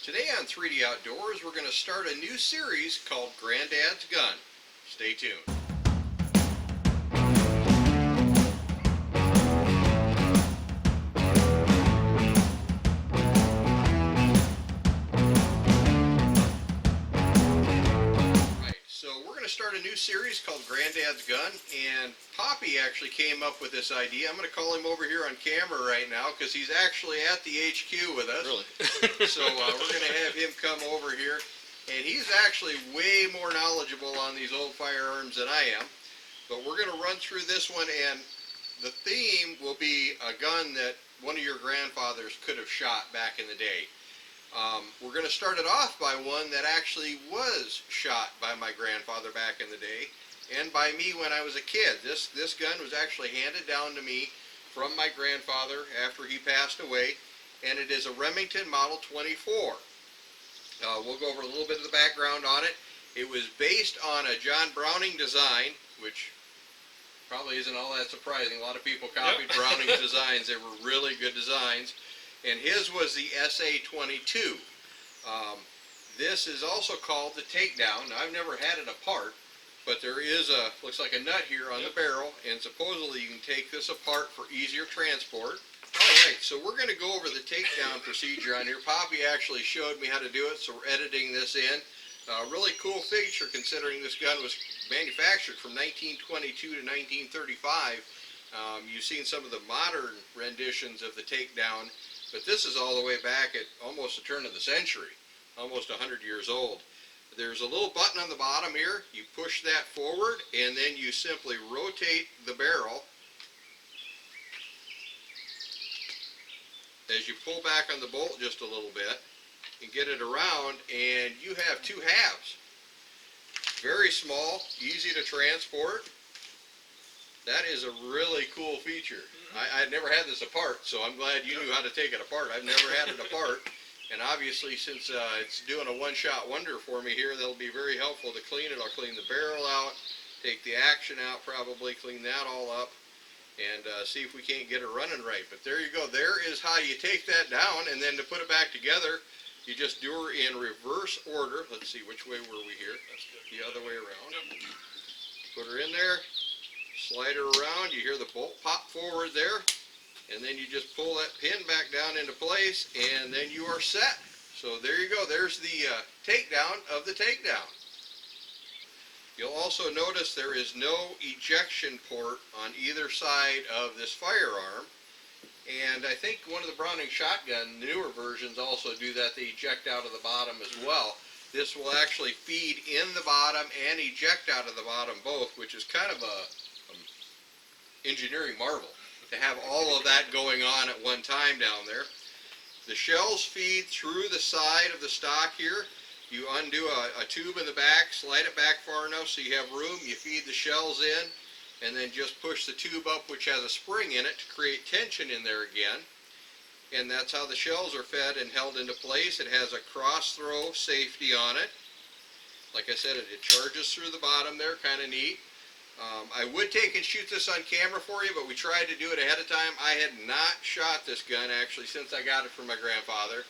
Today on 3D Outdoors, we're going to start a new series called Grandads Guns. Stay tuned. Start a new series called Grandads Gun, and Poppy actually came up with this idea. I'm going to call him over here on camera right now because he's actually at the HQ with us. Really? So we're going to have him come over here, and he's actually way more knowledgeable on these old firearms than I am. But we're going to run through this one, and the theme will be a gun that one of your grandfathers could have shot back in the day. We're going to start it off by one that actually was shot by my grandfather back in the day and by me when I was a kid. This gun was actually handed down to me from my grandfather after he passed away, and it is a Remington Model 24. We'll go over a little bit of the background on it. It was based on a John Browning design, which probably isn't all that surprising. A lot of people copied Browning's designs. They were really good designs. And his was the SA-22. This is also called the Takedown. Now, I've never had it apart, but there is a, looks like a nut here on the barrel, and supposedly you can take this apart for easier transport. Alright, so we're going to go over the takedown procedure on here. Poppy actually showed me how to do it, so we're editing this in. Really cool feature considering this gun was manufactured from 1922 to 1935. You've seen some of the modern renditions of the Takedown, but this is all the way back at almost the turn of the century, almost 100 years old. There's a little button on the bottom here. You push that forward, and then you simply rotate the barrel as you pull back on the bolt just a little bit and get it around, and you have two halves. Very small, easy to transport. That is a really cool feature. I'd never had this apart, so I'm glad you knew how to take it apart. I've never had it apart, and obviously since it's doing a one-shot wonder for me here, that'll be very helpful to clean it. I'll clean the barrel out, take the action out probably, clean that all up, and see if we can't get it running right. But there you go. There is how you take that down, and then to put it back together, you just do her in reverse order. Let's see, which way were we here? That's good. The other way around. Put her in there. Slide her around, you hear the bolt pop forward there, and then you just pull that pin back down into place, and then you are set. So there you go, there's the takedown of the Takedown. You'll also notice there is no ejection port on either side of this firearm, and I think one of the Browning shotgun newer versions also do that. They eject out of the bottom as well. This will actually feed in the bottom and eject out of the bottom both, which is kind of a engineering marvel to have all of that going on at one time down there. The shells feed through the side of the stock here. You undo a tube in the back, slide it back far enough so you have room, you feed the shells in, and then just push the tube up, which has a spring in it, to create tension in there again. And that's how the shells are fed and held into place. It has a cross throw safety on it. Like I said, it charges through the bottom there, kind of neat. I would take and shoot this on camera for you, but we tried to do it ahead of time. I had not shot this gun actually since I got it from my grandfather.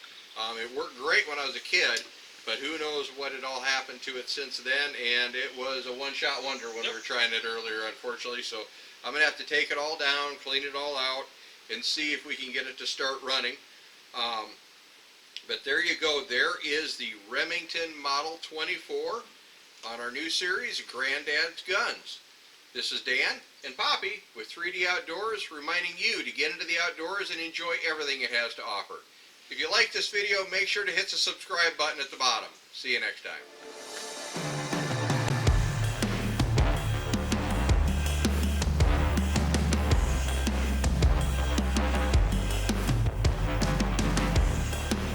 It worked great when I was a kid, but who knows what had all happened to it since then, and it was a one-shot wonder when we were trying it earlier, unfortunately. So I'm going to have to take it all down, clean it all out, and see if we can get it to start running. But there you go. There is the Remington Model 24 on our new series, Grandads Guns. This is Dan and Poppy with 3D Outdoors, reminding you to get into the outdoors and enjoy everything it has to offer. If you like this video, make sure to hit the subscribe button at the bottom. See you next time.